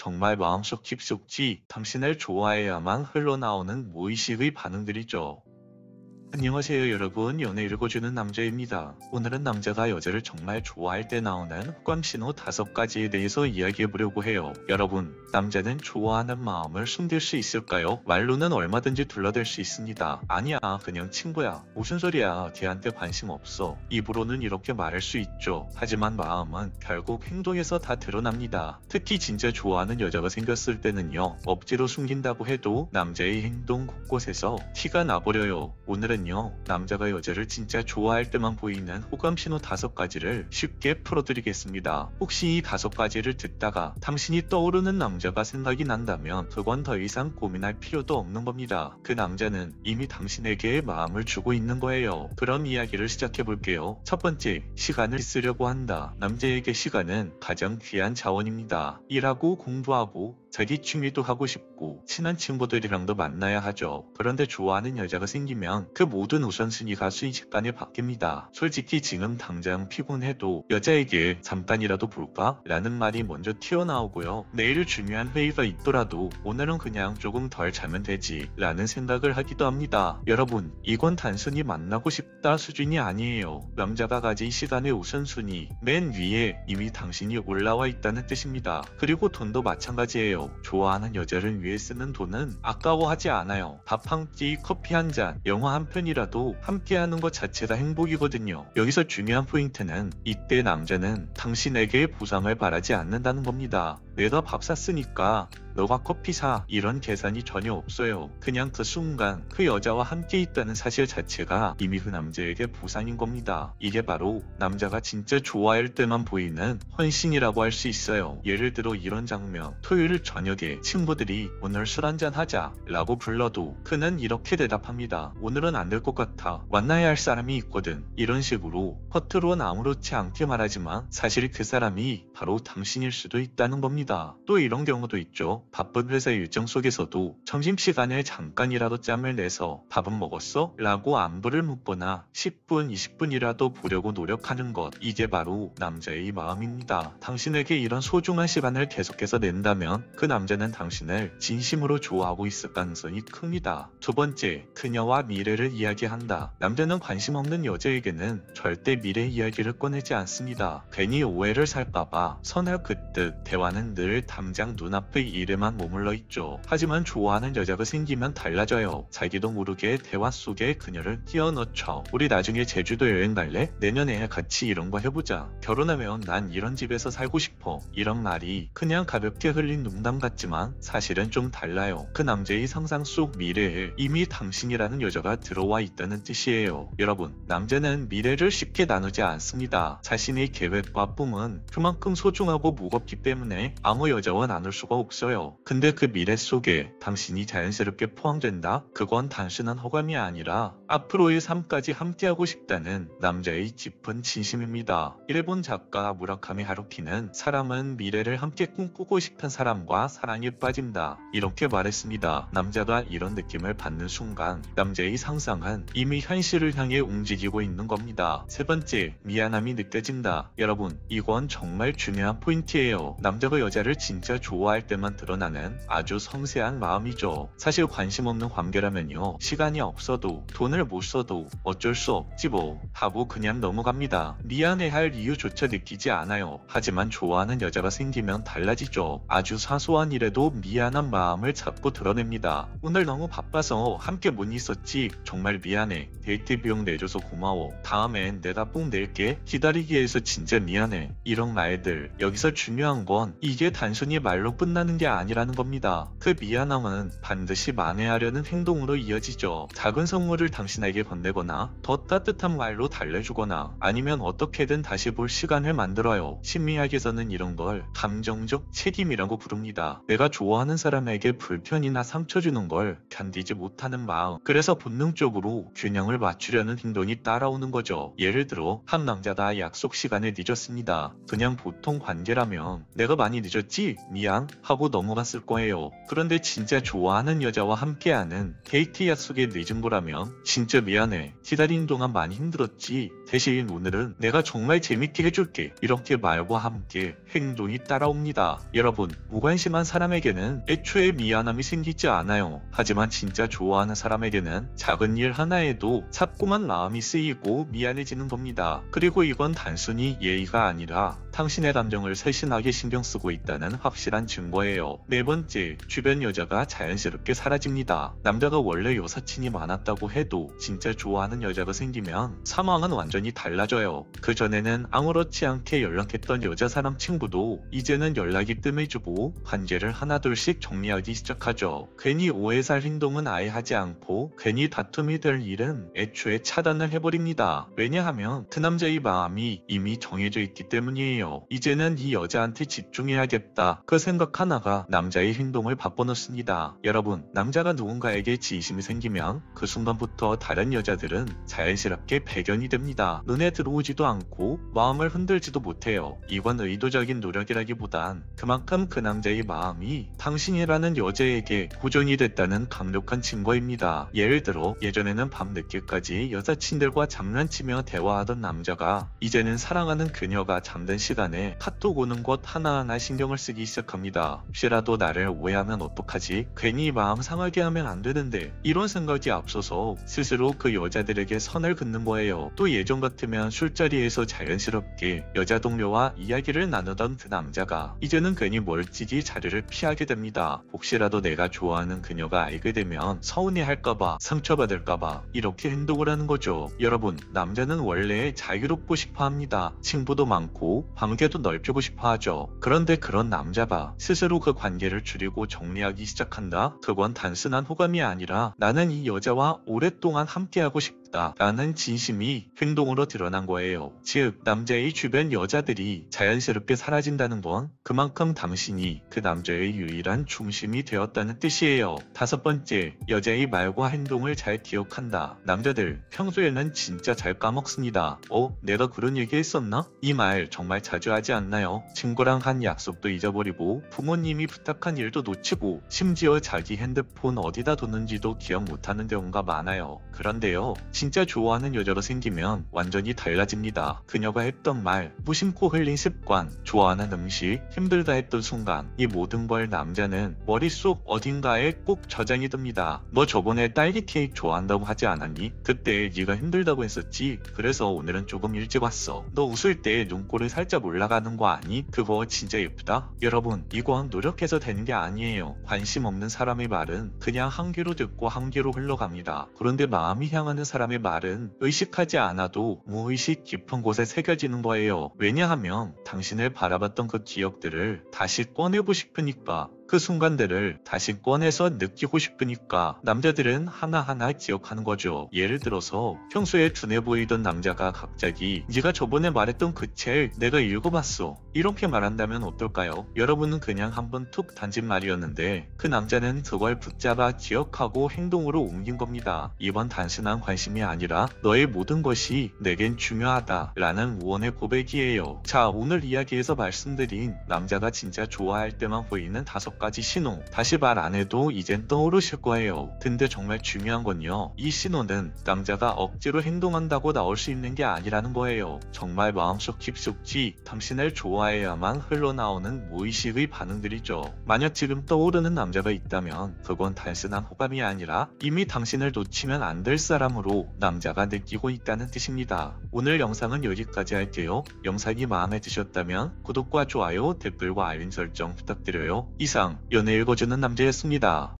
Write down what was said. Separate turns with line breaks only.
정말 마음속 깊숙이 당신을 좋아해야만 흘러나오는 무의식의 반응들이죠. 안녕하세요 여러분, 연애 읽어주는 남자입니다. 오늘은 남자가 여자를 정말 좋아할 때 나오는 호감신호 5가지에 대해서 이야기해보려고 해요. 여러분, 남자는 좋아하는 마음을 숨길 수 있을까요? 말로는 얼마든지 둘러댈 수 있습니다. 아니야, 그냥 친구야, 무슨 소리야, 걔한테 관심 없어, 입으로는 이렇게 말할 수 있죠. 하지만 마음은 결국 행동에서 다 드러납니다. 특히 진짜 좋아하는 여자가 생겼을 때는요, 억지로 숨긴다고 해도 남자의 행동 곳곳에서 티가 나버려요. 오늘은 남자가 여자를 진짜 좋아할 때만 보이는 호감신호 5가지를 쉽게 풀어드리겠습니다. 혹시 이 5가지를 듣다가 당신이 떠오르는 남자가 생각이 난다면 그건 더 이상 고민할 필요도 없는 겁니다. 그 남자는 이미 당신에게 마음을 주고 있는 거예요. 그럼 이야기를 시작해볼게요. 첫 번째, 시간을 쓰려고 한다. 남자에게 시간은 가장 귀한 자원입니다. 일하고 공부하고 자기 취미도 하고 싶고 친한 친구들이랑도 만나야 하죠. 그런데 좋아하는 여자가 생기면 그 모든 우선순위가 순식간에 바뀝니다. 솔직히 지금 당장 피곤해도 여자에게 잠깐이라도 볼까? 라는 말이 먼저 튀어나오고요. 내일 중요한 회의가 있더라도 오늘은 그냥 조금 덜 자면 되지 라는 생각을 하기도 합니다. 여러분, 이건 단순히 만나고 싶다 수준이 아니에요. 남자가 가진 시간의 우선순위 맨 위에 이미 당신이 올라와 있다는 뜻입니다. 그리고 돈도 마찬가지예요. 좋아하는 여자를 위해 쓰는 돈은 아까워하지 않아요. 밥 한 끼, 커피 한 잔, 영화 한 편이라도 함께하는 것 자체가 행복이거든요. 여기서 중요한 포인트는 이때 남자는 당신에게 보상을 바라지 않는다는 겁니다. 내가 밥 샀으니까 너가 커피 사, 이런 계산이 전혀 없어요. 그냥 그 순간 그 여자와 함께 있다는 사실 자체가 이미 그 남자에게 보상인 겁니다. 이게 바로 남자가 진짜 좋아할 때만 보이는 헌신이라고 할 수 있어요. 예를 들어 이런 장면, 토요일 저녁에 친구들이 오늘 술 한잔 하자 라고 불러도 그는 이렇게 대답합니다. 오늘은 안 될 것 같아, 만나야 할 사람이 있거든. 이런 식으로 겉으로는 아무렇지 않게 말하지만 사실 그 사람이 바로 당신일 수도 있다는 겁니다. 또 이런 경우도 있죠. 바쁜 회사 일정 속에서도 점심시간에 잠깐이라도 짬을 내서 밥은 먹었어? 라고 안부를 묻거나 10분, 20분이라도 보려고 노력하는 것, 이게 바로 남자의 마음입니다. 당신에게 이런 소중한 시간을 계속해서 낸다면 그 남자는 당신을 진심으로 좋아하고 있을 가능성이 큽니다. 두 번째, 그녀와 미래를 이야기한다. 남자는 관심 없는 여자에게는 절대 미래 이야기를 꺼내지 않습니다. 괜히 오해를 살까봐 선할 그뜻 대화는 늘 당장 눈앞의 일에만 머물러 있죠. 하지만 좋아하는 여자가 생기면 달라져요. 자기도 모르게 대화 속에 그녀를 끼워넣죠. 우리 나중에 제주도 여행 갈래? 내년에 같이 이런 거 해보자. 결혼하면 난 이런 집에서 살고 싶어. 이런 말이 그냥 가볍게 흘린 농담 같지만 사실은 좀 달라요. 그 남자의 상상 속 미래에 이미 당신이라는 여자가 들어와 있다는 뜻이에요. 여러분, 남자는 미래를 쉽게 나누지 않습니다. 자신의 계획과 꿈은 그만큼 소중하고 무겁기 때문에 아무 여자와 나눌 수가 없어요. 근데 그 미래 속에 당신이 자연스럽게 포함된다? 그건 단순한 호감이 아니라 앞으로의 삶까지 함께하고 싶다는 남자의 깊은 진심입니다. 일본 작가 무라카미 하루키는 사람은 미래를 함께 꿈꾸고 싶은 사람과 사랑에 빠진다, 이렇게 말했습니다. 남자가 이런 느낌을 받는 순간 남자의 상상은 이미 현실을 향해 움직이고 있는 겁니다. 세 번째, 미안함이 느껴진다. 여러분, 이건 정말 중요한 포인트예요. 남자가 여자를 진짜 좋아할 때만 드러나는 아주 섬세한 마음이죠. 사실 관심 없는 관계라면요, 시간이 없어도 돈을 못 써도 어쩔 수 없지 뭐 하고 그냥 넘어갑니다. 미안해할 이유조차 느끼지 않아요. 하지만 좋아하는 여자가 생기면 달라지죠. 아주 사소한 일에도 미안한 마음을 자꾸 드러냅니다. 오늘 너무 바빠서 함께 못 있었지, 정말 미안해. 데이트 비용 내줘서 고마워. 다음엔 내가 꼭 낼게. 기다리게 해서 진짜 미안해. 이런 말들, 여기서 중요한 건 이게 단순히 말로 끝나는 게 아니라는 겁니다. 그 미안함은 반드시 만회하려는 행동으로 이어지죠. 작은 선물을 당신에게 건네거나 더 따뜻한 말로 달래주거나 아니면 어떻게든 다시 볼 시간을 만들어요. 심리학에서는 이런 걸 감정적 책임이라고 부릅니다. 내가 좋아하는 사람에게 불편이나 상처 주는 걸 견디지 못하는 마음, 그래서 본능적으로 균형을 맞추려는 행동이 따라오는 거죠. 예를 들어 한 남자가 약속 시간에 늦었습니다. 그냥 보통 관계라면 내가 많이 늦었지? 미안 하고 넘어갔을 거예요. 그런데 진짜 좋아하는 여자와 함께하는 데이트 약속에 늦은 거라면 진짜 미안해. 기다리는 동안 많이 힘들었지? 대신 오늘은 내가 정말 재밌게 해줄게. 이렇게 말과 함께 행동이 따라옵니다. 여러분, 무관심한 사람에게는 애초에 미안함이 생기지 않아요. 하지만 진짜 좋아하는 사람에게는 작은 일 하나에도 자꾸만 마음이 쓰이고 미안해지는 겁니다. 그리고 이건 단순히 예의가 아니라 당신의 감정을 세심하게 신경 쓰고 있다는 확실한 증거예요. 네 번째, 주변 여자가 자연스럽게 사라집니다. 남자가 원래 여사친이 많았다고 해도 진짜 좋아하는 여자가 생기면 상황은 완전히 달라져요. 그전에는 아무렇지 않게 연락했던 여자 사람 친구도 이제는 연락이 뜸해지고 관계를 하나둘씩 정리하기 시작하죠. 괜히 오해 살 행동은 아예 하지 않고 괜히 다툼이 될 일은 애초에 차단을 해버립니다. 왜냐하면 그 남자의 마음이 이미 정해져 있기 때문이에요. 이제는 이 여자한테 집중해야겠다. 그 생각 하나가 남자의 행동을 바꿔놓습니다. 여러분, 남자가 누군가에게 지심이 생기면 그 순간부터 다른 여자들은 자연스럽게 배견이 됩니다. 눈에 들어오지도 않고 마음을 흔들지도 못해요. 이건 의도적인 노력이라기보단 그만큼 그 남자의 마음이 당신이라는 여자에게 고정이 됐다는 강력한 증거입니다. 예를 들어 예전에는 밤늦게까지 여사친들과 장난치며 대화하던 남자가 이제는 사랑하는 그녀가 잠든 시간에 카톡 오는 것 하나하나 신경을 쓰기 시작합니다. 혹시라도 나를 오해하면 어떡하지? 괜히 마음 상하게 하면 안 되는데, 이런 생각이 앞서서 스스로 그 여자들에게 선을 긋는 거예요. 또 예전 같으면 술자리에서 자연스럽게 여자 동료와 이야기를 나누던 그 남자가 이제는 괜히 멀찍이 자리를 피하게 됩니다. 혹시라도 내가 좋아하는 그녀가 알게 되면 서운해할까봐, 상처받을까봐 이렇게 행동을 하는 거죠. 여러분, 남자는 원래 자유롭고 싶어합니다. 친구도 많고 관계도 넓히고 싶어하죠. 그런데 그런 남자가 스스로 그 관계를 줄이고 정리하기 시작한다? 그건 단순한 호감이 아니라 나는 이 여자와 오랫동안 함께하고 싶다 라는 진심이 행동으로 드러난 거예요. 즉, 남자의 주변 여자들이 자연스럽게 사라진다는 건 그만큼 당신이 그 남자의 유일한 중심이 되었다는 뜻이에요. 다섯 번째, 여자의 말과 행동을 잘 기억한다. 남자들, 평소에는 진짜 잘 까먹습니다. 내가 그런 얘기 했었나? 이 말 정말 자주 하지 않나요? 친구랑 한 약속도 잊어버리고 부모님이 부탁한 일도 놓치고 심지어 자기 핸드폰 어디다 뒀는지도 기억 못하는 경우가 많아요. 그런데요, 진짜 좋아하는 여자가 생기면 완전히 달라집니다. 그녀가 했던 말, 무심코 흘린 습관, 좋아하는 음식, 힘들다 했던 순간, 이 모든 걸 남자는 머릿속 어딘가에 꼭 저장이 됩니다. 너 저번에 딸기 케이크 좋아한다고 하지 않았니? 그때 네가 힘들다고 했었지? 그래서 오늘은 조금 일찍 왔어. 너 웃을 때 눈꼬리 살짝 올라가는 거 아니? 그거 진짜 예쁘다? 여러분, 이건 노력해서 되는 게 아니에요. 관심 없는 사람의 말은 그냥 한 귀로 듣고 한 귀로 흘러갑니다. 그런데 마음이 향하는 사람의 말은 의식하지 않아도 무의식 깊은 곳에 새겨지는 거예요. 왜냐하면 당신을 바라봤던 그 기억들을 다시 꺼내고 싶으니까. 그 순간들을 다시 꺼내서 느끼고 싶으니까 남자들은 하나하나 기억하는 거죠. 예를 들어서 평소에 둔해 보이던 남자가 갑자기 네가 저번에 말했던 그 책 내가 읽어봤어. 이렇게 말한다면 어떨까요? 여러분은 그냥 한번 툭 던진 말이었는데 그 남자는 그걸 붙잡아 기억하고 행동으로 옮긴 겁니다. 이번 단순한 관심이 아니라 너의 모든 것이 내겐 중요하다 라는 무언의 고백이에요. 자, 오늘 이야기에서 말씀드린 남자가 진짜 좋아할 때만 보이는 5가지 신호, 다시 말 안 해도 이젠 떠오르실 거예요. 근데 정말 중요한 건요, 이 신호는 남자가 억지로 행동한다고 나올 수 있는 게 아니라는 거예요. 정말 마음속 깊숙이 당신을 좋아해야만 흘러나오는 무의식의 반응들이죠. 만약 지금 떠오르는 남자가 있다면 그건 단순한 호감이 아니라 이미 당신을 놓치면 안 될 사람으로 남자가 느끼고 있다는 뜻입니다. 오늘 영상은 여기까지 할게요. 영상이 마음에 드셨다면 구독과 좋아요, 댓글과 알림 설정 부탁드려요. 이상 연애 읽어주는 남자였습니다.